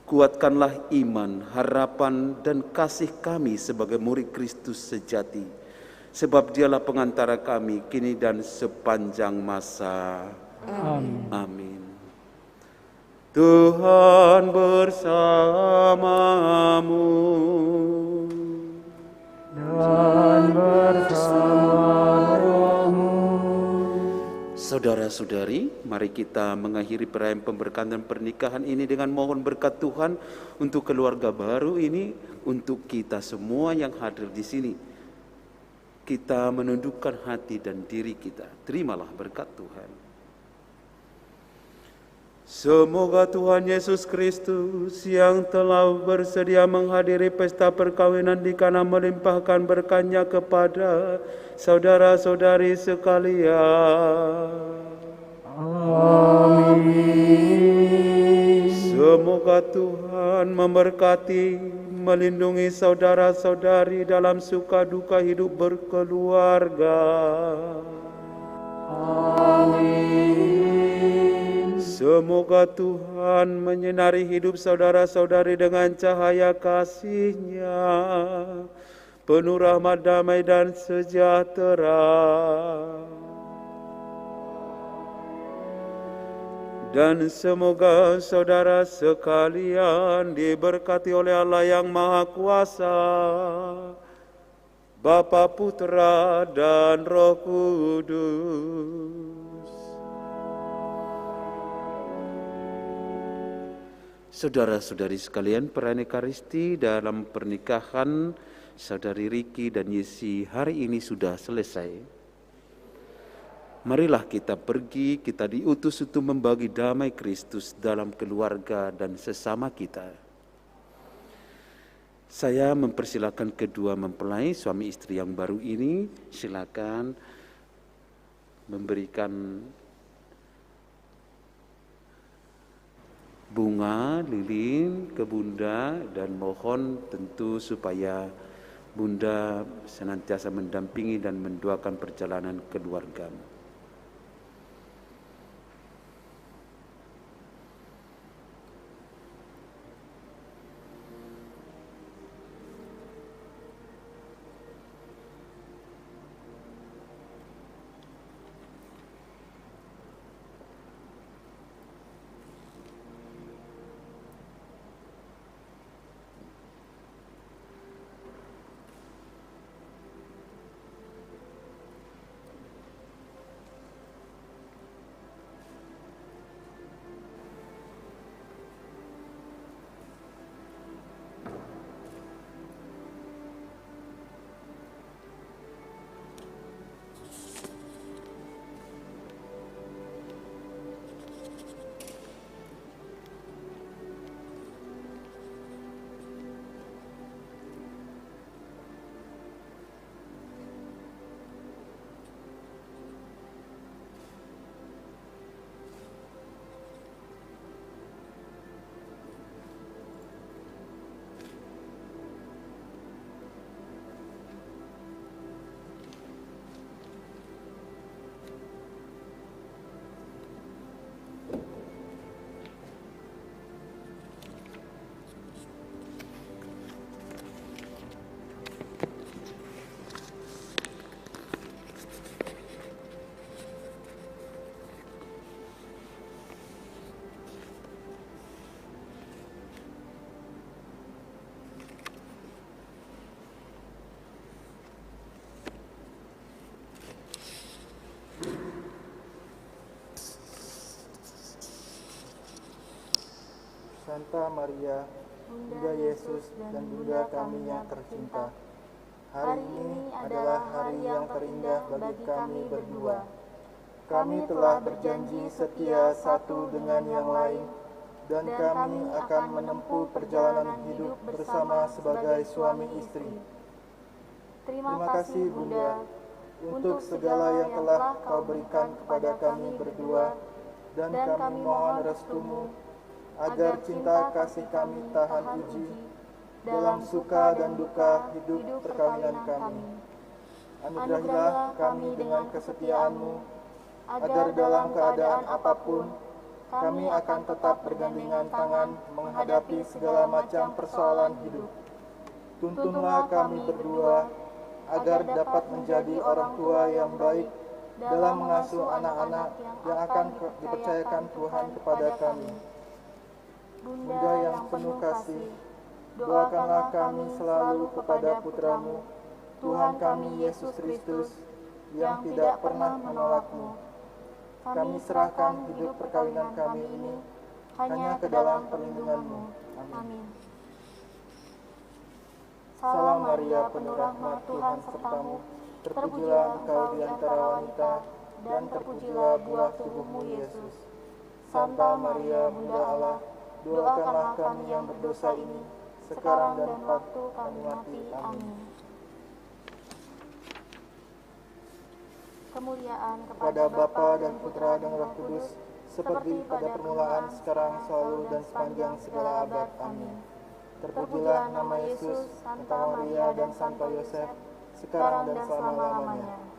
Kuatkanlah iman, harapan, dan kasih kami sebagai murid Kristus sejati, sebab Dialah pengantara kami kini dan sepanjang masa. Amin. Amin. Tuhan bersamamu Dan bersama rohmu. Saudara-saudari, mari kita mengakhiri perayaan pemberkatan pernikahan ini dengan mohon berkat Tuhan untuk keluarga baru ini, untuk kita semua yang hadir di sini. Kita menundukkan hati dan diri kita. Terimalah berkat Tuhan. Semoga Tuhan Yesus Kristus yang telah bersedia menghadiri pesta perkawinan di Kana melimpahkan berkat-Nya kepada saudara-saudari sekalian. Amin. Semoga Tuhan memberkati, melindungi saudara-saudari dalam suka duka hidup berkeluarga. Amin. Semoga Tuhan menyinari hidup saudara-saudari dengan cahaya kasih-Nya, penuh rahmat, damai, dan sejahtera. Dan semoga saudara sekalian diberkati oleh Allah yang Maha Kuasa, Bapa, Putra, dan Roh Kudus. Saudara-saudari sekalian, perayaan Ekaristi dalam pernikahan Saudari Riki dan Yesi hari ini sudah selesai. Marilah kita pergi, kita diutus untuk membagi damai Kristus dalam keluarga dan sesama kita. Saya mempersilakan kedua mempelai suami istri yang baru ini, silakan memberikan bunga lilin ke Bunda, dan mohon tentu supaya Bunda senantiasa mendampingi dan mendoakan perjalanan keluargamu. Santa Maria, Bunda Yesus dan Bunda kami yang tercinta. Hari ini adalah hari yang terindah bagi kami berdua. Kami telah berjanji setia satu dengan yang lain, dan kami akan menempuh perjalanan hidup bersama sebagai suami istri. Terima kasih Bunda untuk segala yang telah Kau berikan kepada kami berdua, dan kami mohon restumu agar cinta kasih kami tahan uji dalam suka dan duka hidup perkawinan kami. Anugerahilah kami dengan kesetiaan-Mu, agar dalam keadaan apapun kami akan tetap bergandengan tangan menghadapi segala macam persoalan hidup. Tuntunlah kami berdua agar dapat menjadi orang tua yang baik dalam mengasuh anak-anak yang akan dipercayakan Tuhan kepada kami. Bunda yang penuh kasih, doakanlah kami selalu kepada Putra-Mu, Tuhan kami Yesus Kristus, yang tidak pernah menolak-Mu. Kami serahkan hidup perkawinan kami ini hanya ke dalam perlindungan-Mu. Amin. Salam Maria, penuh rahmat, Tuhan sertamu. Terpujilah engkau di antara wanita, dan terpujilah buah tubuh-Mu, Yesus. Santa Maria, Bunda Allah, doakanlah kami yang berdosa ini, sekarang dan waktu kami mati. Amin. Kemuliaan Kepada Bapa dan Putra dan Roh Kudus, seperti pada permulaan, sekarang, selalu, dan sepanjang segala abad. Amin. Terpujilah nama Yesus, Santa Maria dan Santo Yosef, sekarang dan selama-lamanya.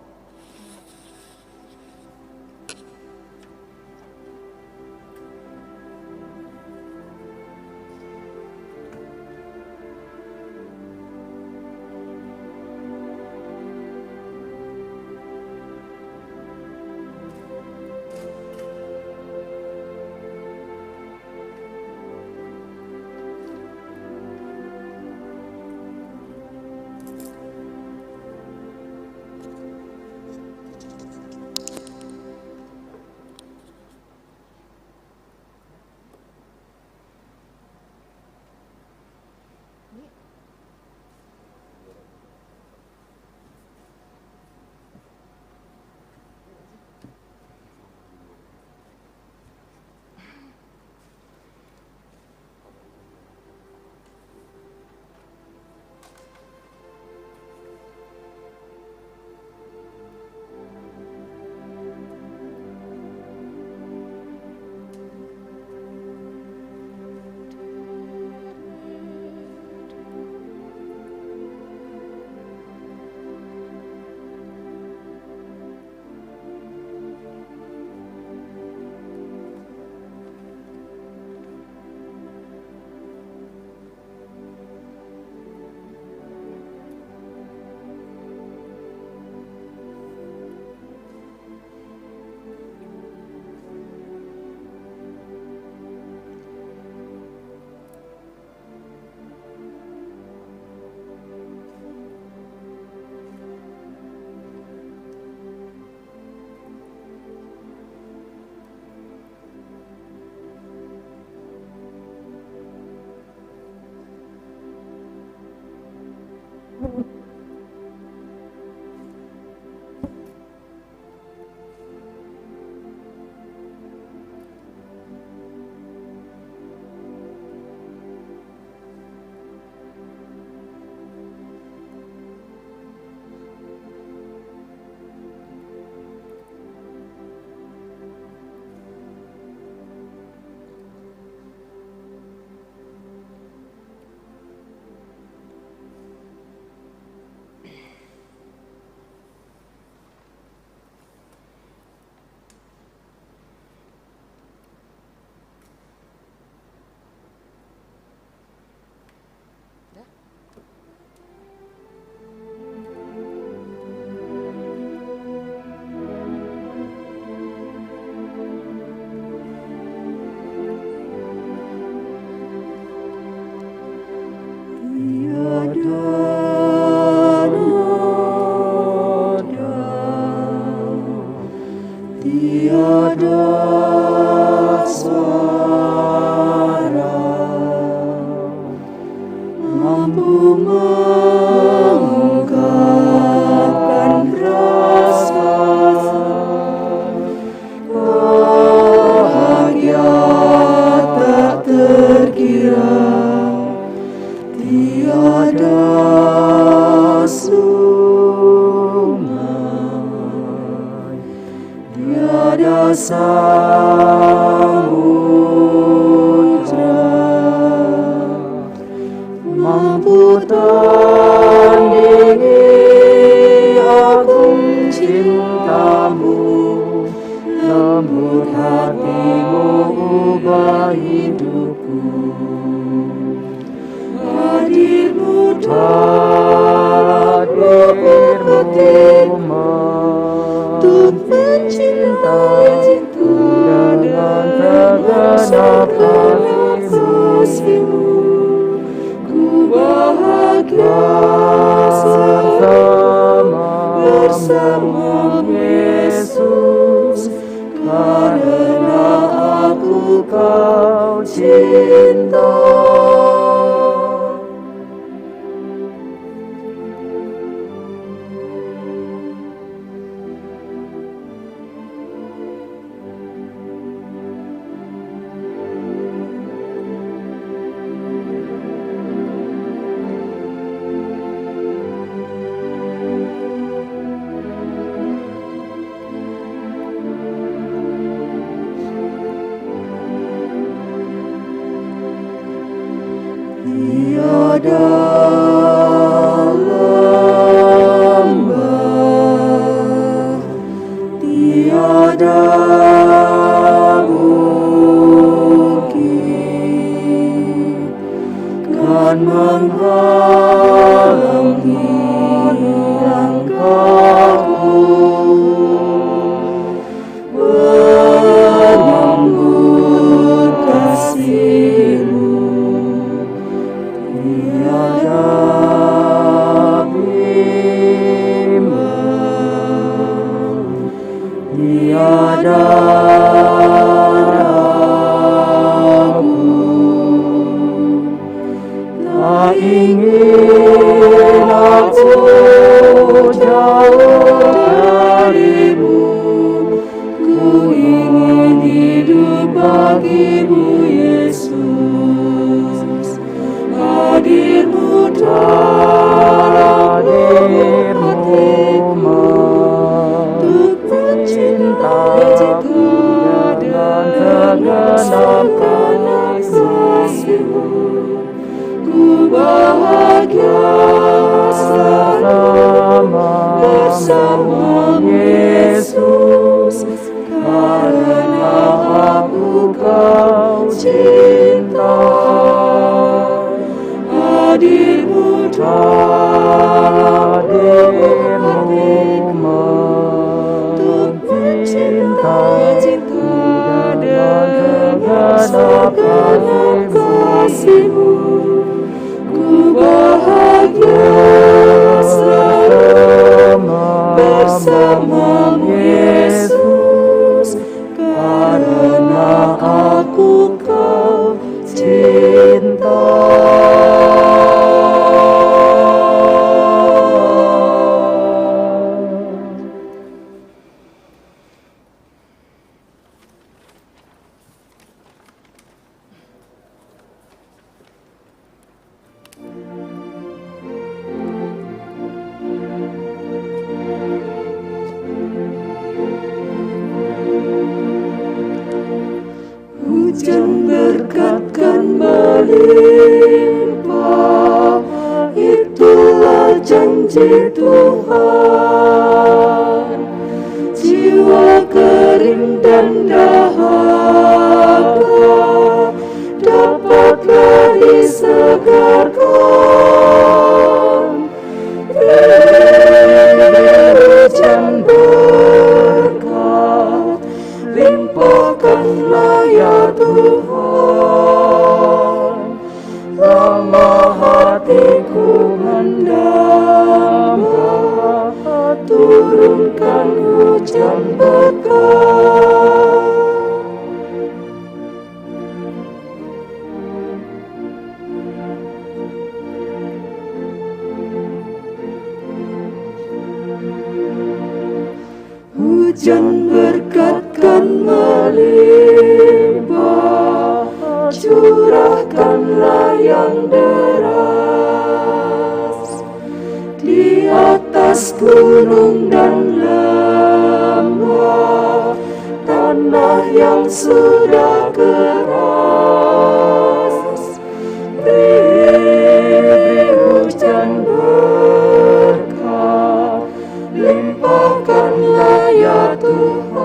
Tiada suara tiada samudra mampu tandingi agung cintamu, lembut hatimu ubah hidupku. Hadirmu untuk mencintaiku dengan segenap kasih-Mu. Ku bahagia bersama Yesus, karena aku Kau cinta. Tiada lembah, tiada bukit kan menghalangi langkahku menyambut kasih-Mu. Tiada bimbang, tiada ragu, tak ingin aku jauh dari-Mu. Ku ingin hidup bagi-Mu, Yesus. Hadir-Mu dalam hatiku untuk mencintai-Ku dengan segenap kasih-Mu. Ku bahagia bersama Yesus, karena aku Kau cinta. Hadir-Mu dalam hatiku untuk mencintai-Ku dengan segenap kasih-Mu. Ku bahagia bersama Yesus, karena aku Kau cinta. Hujan berkat kan melimpah, itulah janji Tuhan. Jiwa kering dan dahaga dapatlah disegarkan. Hujan berkat limpahkanlah ya Tuhan, ramah hatiku mendamba, turunkan hujan berkat. Hujan berkat kan melimpah, curahkanlah yang deras di atas gunung dan lembah, yang sudah keras. Beri hujan berkat, limpahkanlah ya Tuhan.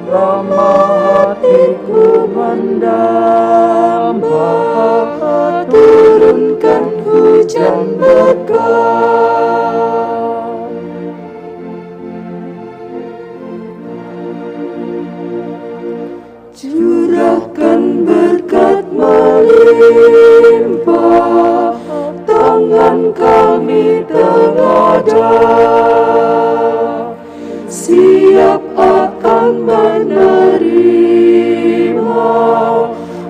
Ramah hatiku mendamba, turunkan hujan berkat. Curahkan berkat melimpah, tangan kami tengadah, siap akan menerima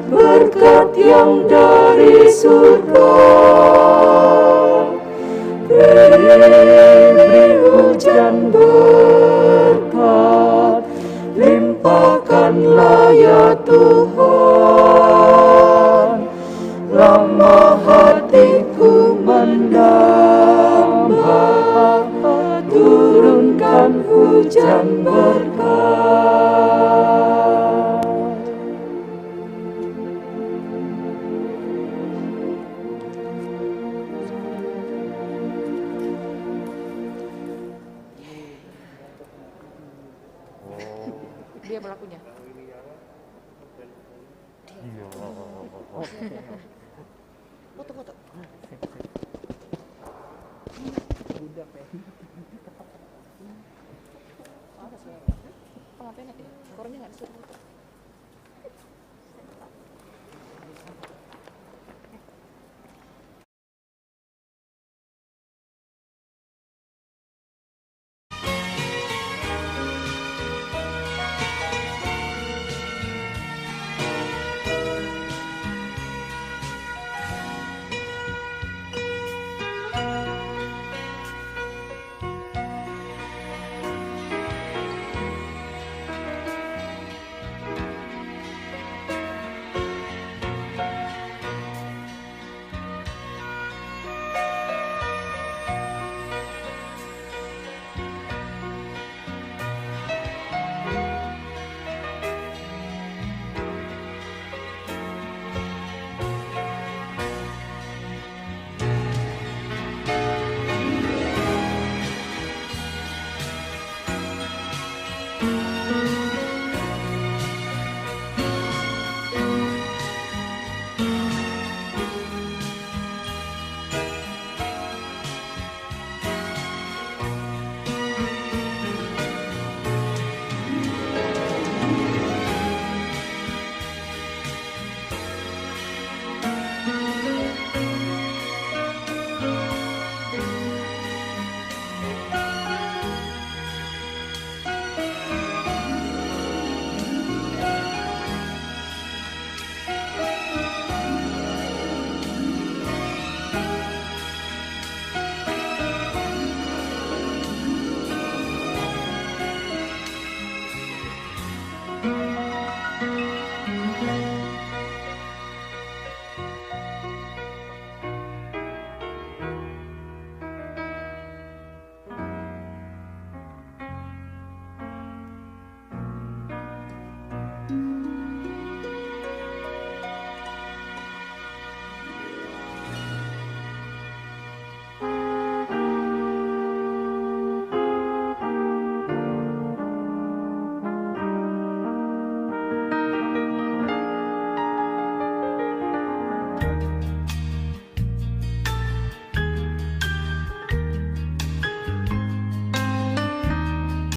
berkat yang dari surga. Beri hujan berkat, limpahkanlah ya Tuhan. Ramah hatiku mendamba, turunkan hujan berkat. Dia pelakunya. Foto-foto. Pengapain ya? Korannya nggak disuruh foto.